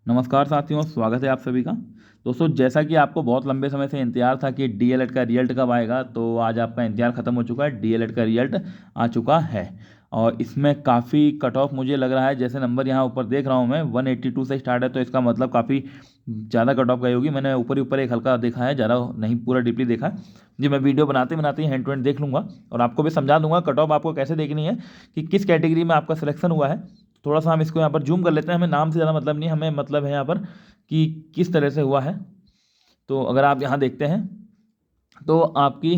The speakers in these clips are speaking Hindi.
नमस्कार साथियों, स्वागत है आप सभी का। दोस्तों, जैसा कि आपको बहुत लंबे समय से इंतजार था कि डीएलएड का रिजल्ट कब आएगा, तो आज आपका इंतजार ख़त्म हो चुका है। डीएलएड का रिजल्ट आ चुका है और इसमें काफ़ी कट ऑफ मुझे लग रहा है। जैसे नंबर यहाँ ऊपर देख रहा हूँ मैं, 182 से स्टार्ट है, तो इसका मतलब काफ़ी ज़्यादा कट ऑफ गई होगी। मैंने ऊपर ही ऊपर एक हल्का देखा है, ज़्यादा नहीं पूरा डीपली देखा है जी। मैं वीडियो बनाते बनाते ही हैंड टू हैंड देख लूँगा और आपको भी समझा दूंगा कट ऑफ आपको कैसे देखनी है कि किस कैटेगरी में आपका सिलेक्शन हुआ है। थोड़ा सा हम इसको यहाँ पर जूम कर लेते हैं। हमें नाम से ज़्यादा मतलब नहीं, हमें मतलब है यहाँ पर कि किस तरह से हुआ है। तो अगर आप यहाँ देखते हैं तो आपकी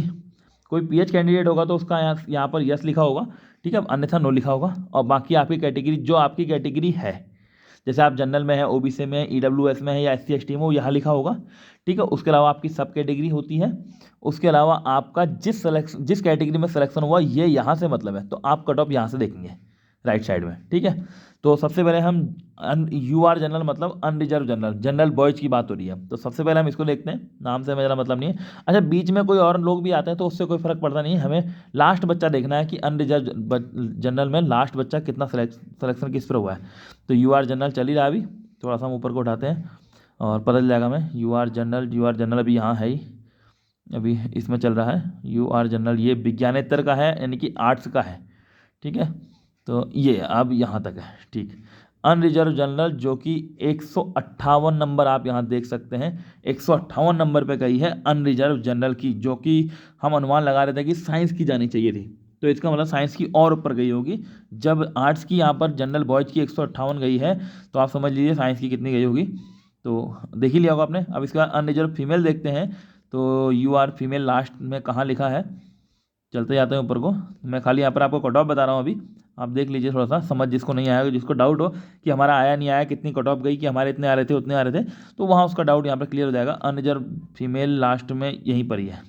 कोई पीएच कैंडिडेट होगा तो उसका यहाँ पर यस लिखा होगा, ठीक है, अन्यथा नो लिखा होगा। और बाकी आपकी कैटेगरी, जो आपकी कैटेगरी है, जैसे आप जनरल में है, ओबीसी में, ईडब्ल्यूएस में है या एससी एसटी में, वो यहाँ लिखा होगा, ठीक है। उसके अलावा आपकी सब कैटेगरी होती है। उसके अलावा आपका जिस कैटेगरी में सिलेक्शन हुआ ये यहाँ से मतलब है, तो आप कट ऑफ यहाँ से देखेंगे राइट साइड में, ठीक है। तो सबसे पहले हम यूआर जनरल मतलब अनरिजर्व जनरल, जनरल बॉयज की बात हो रही है, तो सबसे पहले हम इसको देखते हैं। नाम से मेरा मतलब नहीं है। अच्छा, बीच में कोई और लोग भी आते हैं तो उससे कोई फर्क पड़ता नहीं है, हमें लास्ट बच्चा देखना है कि अनरिजर्व जनरल में लास्ट बच्चा कितना सिलेक्शन किस पर हुआ है। तो यूआर जनरल चल ही रहा है अभी, थोड़ा सा हम ऊपर को उठाते हैं और पता चल जाएगा हमें। यूआर जनरल अभी यहाँ है ही, अभी इसमें चल रहा है यूआर जनरल। ये विज्ञानेतर का है, यानी कि आर्ट्स का है, ठीक है। तो ये अब यहाँ तक है, ठीक। अनरिजर्व जनरल जो कि 158 नंबर आप यहाँ देख सकते हैं, 158 नंबर पे गई है अनरिजर्व जनरल की, जो कि हम अनुमान लगा रहे थे कि साइंस की जानी चाहिए थी। तो इसका मतलब साइंस की और ऊपर गई होगी। जब आर्ट्स की यहाँ पर जनरल बॉयज की 158 गई है, तो आप समझ लीजिए साइंस की कितनी गई होगी। तो देख ही लिया होगा आपने। अब इसका अनरिजर्व फीमेल देखते हैं, तो यू आर फीमेल लास्ट में कहाँ लिखा है, चलते जाते हैं ऊपर को। मैं खाली यहाँ पर आपको कट ऑफ बता रहा हूँ अभी, आप देख लीजिए थोड़ा सा, समझ जिसको नहीं आया, जिसको डाउट हो कि हमारा आया नहीं आया, कितनी कट ऑफ गई, कि हमारे इतने आ रहे थे उतने आ रहे थे, तो वहाँ उसका डाउट यहाँ पर क्लियर हो जाएगा। अनरिजर्व फीमेल लास्ट में यहीं पर ही है,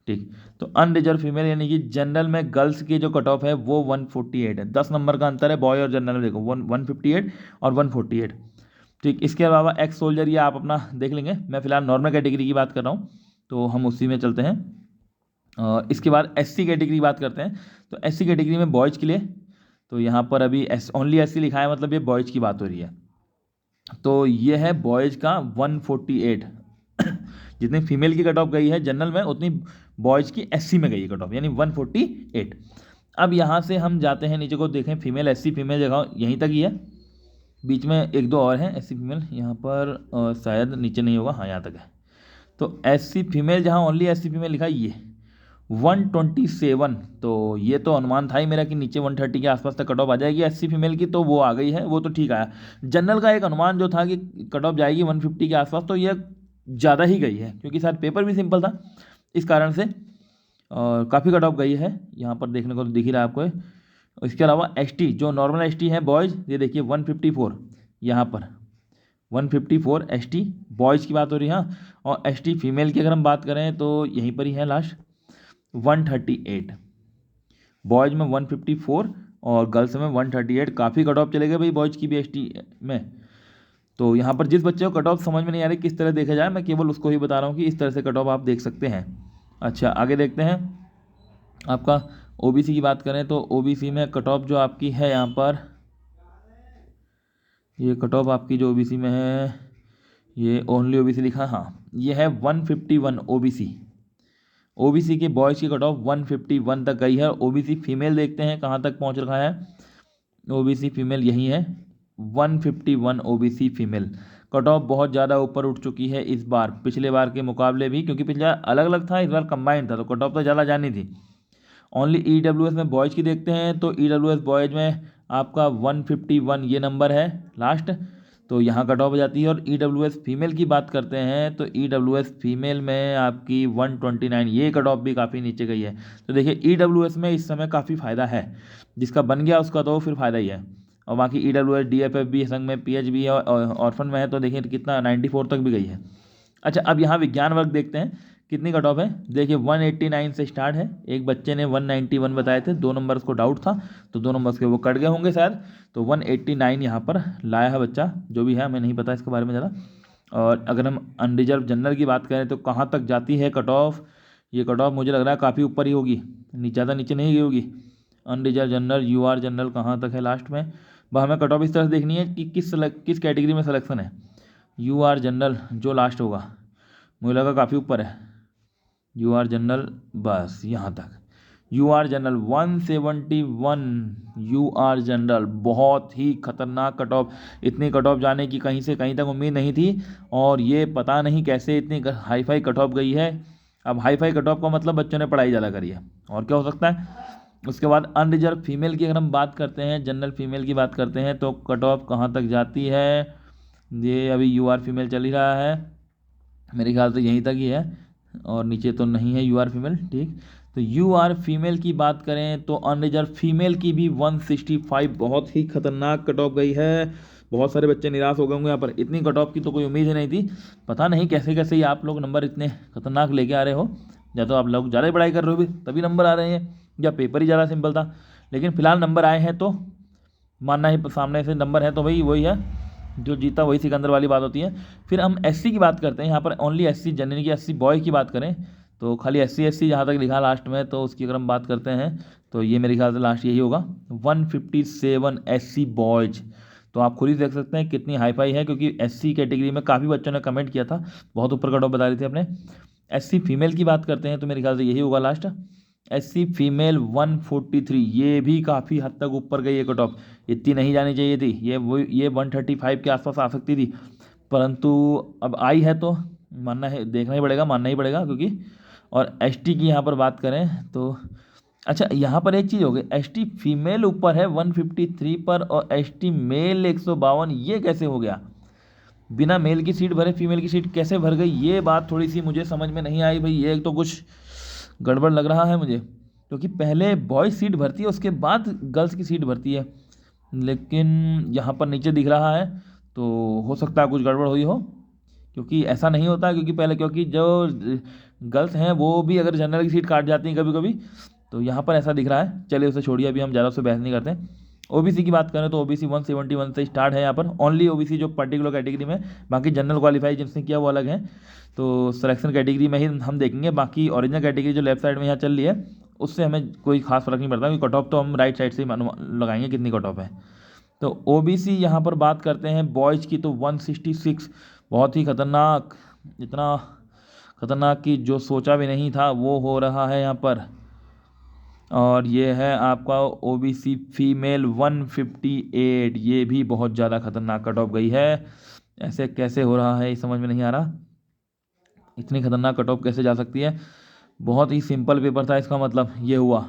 ठीक। तो अनरिजर्व फीमेल यानी कि जनरल में गर्ल्स की जो कट ऑफ है वो 148 है। 10 नंबर का अंतर है बॉय और जनरल में, देखो 158 और 148, ठीक। इसके अलावा एक्स सोल्जर ये आप अपना देख लेंगे, मैं फिलहाल नॉर्मल कैटेगरी की बात कर रहा हूँ, तो हम उसी में चलते हैं। और इसके बाद एससी कैटेगरी की बात करते हैं। तो एससी कैटेगरी में बॉयज़ के लिए, तो यहाँ पर अभी ओनली एससी लिखा है, मतलब ये बॉयज़ की बात हो रही है। तो ये है बॉयज़ का 148। जितनी फीमेल की कट ऑफ गई है जनरल में, उतनी बॉयज़ की एससी में गई है कट ऑफ, यानी 148। अब यहाँ से हम जाते हैं नीचे को, देखें फीमेल एससी फीमेल जगह यहीं तक ही है, बीच में एक दो और हैं एससी फीमेल यहाँ पर, शायद नीचे नहीं होगा, हाँ यहाँ तक है। तो एससी फीमेल जहाँ ओनली एससी फीमेल लिखा है ये 127, तो ये तो अनुमान था ही मेरा कि नीचे 130 के आसपास तक कट ऑफ आ जाएगी एससी फीमेल की, तो वो आ गई है, वो तो ठीक आया। जनरल का एक अनुमान जो था कि कट ऑफ जाएगी 150 के आसपास, तो ये ज़्यादा ही गई है, क्योंकि शायद पेपर भी सिंपल था इस कारण से, और काफ़ी कट ऑफ गई है, यहाँ पर देखने को तो दिख ही रहा है आपको। इसके अलावा एसटी, जो नॉर्मल एसटी है बॉयज़, ये देखिए 154, यहाँ पर 154 एसटी बॉयज़ की बात हो रही है, हाँ। और एसटी फीमेल की अगर हम बात करें तो यहीं पर ही है लास्ट 138, बॉयज़ में 154 और गर्ल्स में 138। काफ़ी कट ऑफ चले गए भाई बॉयज़ की भी एसटी में। तो यहाँ पर जिस बच्चे को कट ऑफ समझ में नहीं आ रही किस तरह देखा जाए, मैं केवल उसको ही बता रहा हूँ कि इस तरह से कट ऑफ आप देख सकते हैं। अच्छा, आगे देखते हैं। आपका ओबीसी की बात करें तो ओबीसी में कट ऑफ जो आपकी है यहाँ पर, ये कट ऑफ आपकी जो ओबीसी में है, ये ओनली ओबीसी लिखा है, हाँ, ये है 151 ओबीसी। ओबीसी के बॉयज़ की कट ऑफ 151 तक गई है। ओबीसी फीमेल देखते हैं कहाँ तक पहुँच रखा है, ओबीसी फीमेल यही है 151 ओबीसी फीमेल। कट ऑफ बहुत ज़्यादा ऊपर उठ चुकी है इस बार, पिछले बार के मुकाबले भी, क्योंकि पिछला अलग अलग था, इस बार कंबाइंड था, तो कट ऑफ तो ज़्यादा जानी थी। ओनली ईडब्ल्यूएस में बॉयज़ की देखते हैं, तो ईडब्ल्यूएस बॉयज़ में आपका 151 ये नंबर है लास्ट, तो यहाँ कट ऑफ हो जाती है। और ईडब्ल्यूएस फीमेल की बात करते हैं, तो ईडब्ल्यूएस फीमेल में आपकी 129, ये कट ऑफ भी काफ़ी नीचे गई है। तो देखिए ईडब्ल्यूएस में इस समय काफ़ी फ़ायदा है, जिसका बन गया उसका तो फिर फ़ायदा ही है। और बाकी ईडब्ल्यूएस डीएफएफ भी संग में, पीएच भी है, ऑर्फन में है, तो देखिए कितना 94 तक भी गई है। अच्छा, अब यहाँ विज्ञान वर्ग देखते हैं कितनी कट ऑफ है। देखिए 189 से स्टार्ट है, एक बच्चे ने 191 बताए थे, 2 नंबर्स को डाउट था, तो 2 नंबर्स के वो कट गए होंगे शायद, तो 189 यहाँ पर लाया है बच्चा, जो भी है, हमें नहीं पता इसके बारे में ज़्यादा। और अगर हम अनरिजर्व जनरल की बात करें तो कहाँ तक जाती है कट ऑफ, ये कट ऑफ मुझे लग रहा है काफ़ी ऊपर ही होगी, ज़्यादा नीचे नहीं गई होगी। अनरिजर्व जनरल यूआर जनरल कहाँ तक है लास्ट में, वह हमें कट ऑफ इस तरह से देखनी है कि किस कैटेगरी में सिलेक्शन है। यू आर जनरल जो लास्ट होगा, मुझे लगा काफ़ी ऊपर है, यू आर जनरल बस यहाँ तक, you are general 171, you are general बहुत ही खतरनाक कट ऑफ। इतनी कट ऑफ जाने की कहीं से कहीं तक उम्मीद नहीं थी, और ये पता नहीं कैसे इतनी हाई फाई कट ऑफ गई है। अब हाई फाई कट ऑफ का मतलब बच्चों ने पढ़ाई ज़्यादा करी है, और क्या हो सकता है। उसके बाद अनरिजर्व फीमेल की अगर हम बात करते हैं, जनरल फीमेल की बात करते हैं, तो कट ऑफ कहाँ तक जाती है। ये अभी यू आर फीमेल चल ही रहा है, मेरे ख्याल से यहीं तक ही है, और नीचे तो नहीं है यू आर फीमेल। ठीक, तो यू आर फीमेल की बात करें तो अनरिजर्व फीमेल की भी 165 बहुत ही खतरनाक कट ऑफ गई है। बहुत सारे बच्चे निराश हो गए होंगे यहाँ पर, इतनी कट ऑफ की तो कोई उम्मीद ही नहीं थी। पता नहीं कैसे कैसे ही आप लोग नंबर इतने खतरनाक लेके आ रहे हो, या तो आप लोग ज़्यादा ही पढ़ाई कर रहे हो भी तभी नंबर आ रहे हैं, या पेपर ही ज़्यादा सिंपल था। लेकिन फिलहाल नंबर आए हैं तो मानना ही, सामने से नंबर है तो भाई वही है, जो जीता वही सिकंदर वाली बात होती है। फिर हम एससी की बात करते हैं, यहाँ पर ओनली एससी जनरल की, एससी बॉय की बात करें तो खाली एससी जहाँ तक लिखा लास्ट में, तो उसकी अगर हम बात करते हैं तो ये मेरे ख्याल से लास्ट यही होगा 157 एससी बॉयज। तो आप खुद ही देख सकते हैं कितनी हाई फाई है, क्योंकि एससी कैटेगरी में काफ़ी बच्चों ने कमेंट किया था, बहुत ऊपर कट ऑफ बता रहे थे अपने। एससी फीमेल की बात करते हैं तो मेरे ख्याल से यही होगा लास्ट, एससी फीमेल 143, ये भी काफ़ी हद तक ऊपर गई है कट ऑफ, इतनी नहीं जानी चाहिए थी, ये 135 के आसपास आ सकती थी, परंतु अब आई है तो मानना है, देखना ही पड़ेगा, मानना ही पड़ेगा क्योंकि। और एसटी की यहाँ पर बात करें तो अच्छा, यहाँ पर एक चीज़ हो गई, एसटी फीमेल ऊपर है 153 पर, और एसटी मेल 152, ये कैसे हो गया। बिना मेल की सीट भरे फीमेल की सीट कैसे भर गई, ये बात थोड़ी सी मुझे समझ में नहीं आई भाई, ये तो कुछ गड़बड़ लग रहा है मुझे, क्योंकि पहले बॉयज़ सीट भरती है उसके बाद गर्ल्स की सीट भरती है, लेकिन यहाँ पर नीचे दिख रहा है, तो हो सकता है कुछ गड़बड़ हुई हो, क्योंकि ऐसा नहीं होता, क्योंकि पहले क्योंकि जो गर्ल्स हैं वो भी अगर जनरल की सीट काट जाती हैं कभी कभी, तो यहाँ पर ऐसा दिख रहा है। चलिए उसे छोड़िए, अभी हम ज़्यादा उससे बहस नहीं करते। ओबीसी की बात करें तो ओबीसी 171 से स्टार्ट है यहाँ पर, ओनली ओबीसी जो पर्टिकुलर कैटेगरी में, बाकी जनरल क्वालिफाई जिनसे किया वो अलग है, तो सिलेक्शन कैटेगरी में ही हम देखेंगे। बाकी ओरिजिनल कैटेगरी जो लेफ्ट साइड में यहाँ चल रही है उससे हमें कोई खास फर्क नहीं पड़ता, क्योंकि कट ऑफ तो हम राइट साइड से ही लगाएंगे कितनी कट ऑफ है। तो ओबीसी यहाँ पर बात करते हैं बॉयज़ की तो 166, बहुत ही खतरनाक, इतना खतरनाक कि जो सोचा भी नहीं था वो हो रहा है यहाँ पर। और ये है आपका ओबीसी फीमेल 158, ये भी बहुत ज़्यादा खतरनाक कट ऑफ गई है। ऐसे कैसे हो रहा है ये समझ में नहीं आ रहा, इतनी खतरनाक कट ऑफ कैसे जा सकती है। बहुत ही सिंपल पेपर था, इसका मतलब ये हुआ।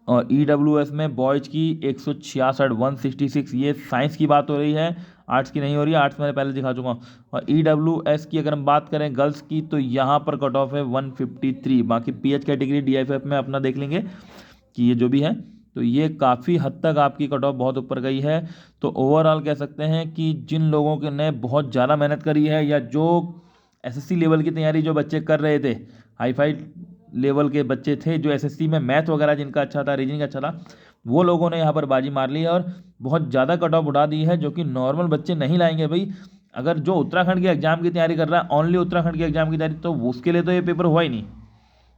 और ईडब्ल्यूएस में बॉयज़ की 166 166, ये साइंस की बात हो रही है, आर्ट्स की नहीं हो रही है, आर्ट्स मैंने पहले दिखा चुका हूँ। और ईडब्ल्यूएस की अगर हम बात करें गर्ल्स की तो यहाँ पर कट ऑफ है 153। बाकी पीएच कैटेगरी डीएफएफ में अपना देख लेंगे कि ये जो भी है, तो ये काफ़ी हद तक आपकी कट ऑफ बहुत ऊपर गई है। तो ओवरऑल कह सकते हैं कि जिन लोगों के ने बहुत ज़्यादा मेहनत करी है, या जो एसएससी लेवल की तैयारी जो बच्चे कर रहे थे, हाई फाई लेवल के बच्चे थे जो एसएससी में मैथ वगैरह जिनका अच्छा था, रीजनिंग अच्छा था, वो लोगों ने यहाँ पर बाजी मार ली है और बहुत ज़्यादा कट ऑफ उठा दी है, जो कि नॉर्मल बच्चे नहीं लाएंगे भाई। अगर जो उत्तराखंड के एग्जाम की तैयारी कर रहा है, ओनली उत्तराखंड के एग्जाम की तैयारी, तो उसके लिए तो ये पेपर हुआ ही नहीं।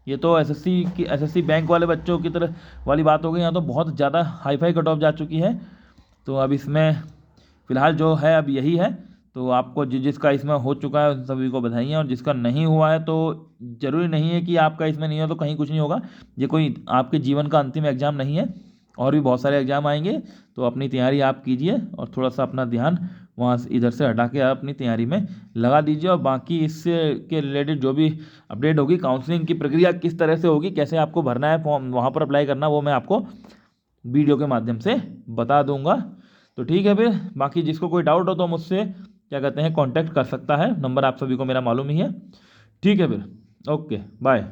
ये तो एसएससी बैंक वाले बच्चों की तरह वाली बात हो गई, यहाँ तो बहुत ज़्यादा हाई फाई कट ऑफ जा चुकी है। तो अब इसमें फ़िलहाल जो है अब यही है। तो आपको जिसका इसमें हो चुका है उन सभी को बधाई, और जिसका नहीं हुआ है तो ज़रूरी नहीं है कि आपका इसमें नहीं हो तो कहीं कुछ नहीं होगा। ये कोई आपके जीवन का अंतिम एग्ज़ाम नहीं है, और भी बहुत सारे एग्ज़ाम आएंगे, तो अपनी तैयारी आप कीजिए और थोड़ा सा अपना ध्यान वहाँ से इधर से हटा के आप अपनी तैयारी में लगा दीजिए। और बाकी इससे के रिलेटेड जो भी अपडेट होगी, काउंसलिंग की प्रक्रिया किस तरह से होगी, कैसे आपको भरना है फॉर्म, वहाँ पर अप्लाई करना, वो मैं आपको वीडियो के माध्यम से बता दूंगा। तो ठीक है, फिर बाकी जिसको कोई डाउट हो तो मुझसे क्या कहते हैं कांटेक्ट कर सकता है, नंबर आप सभी को मेरा मालूम ही है। ठीक है फिर, ओके बाय।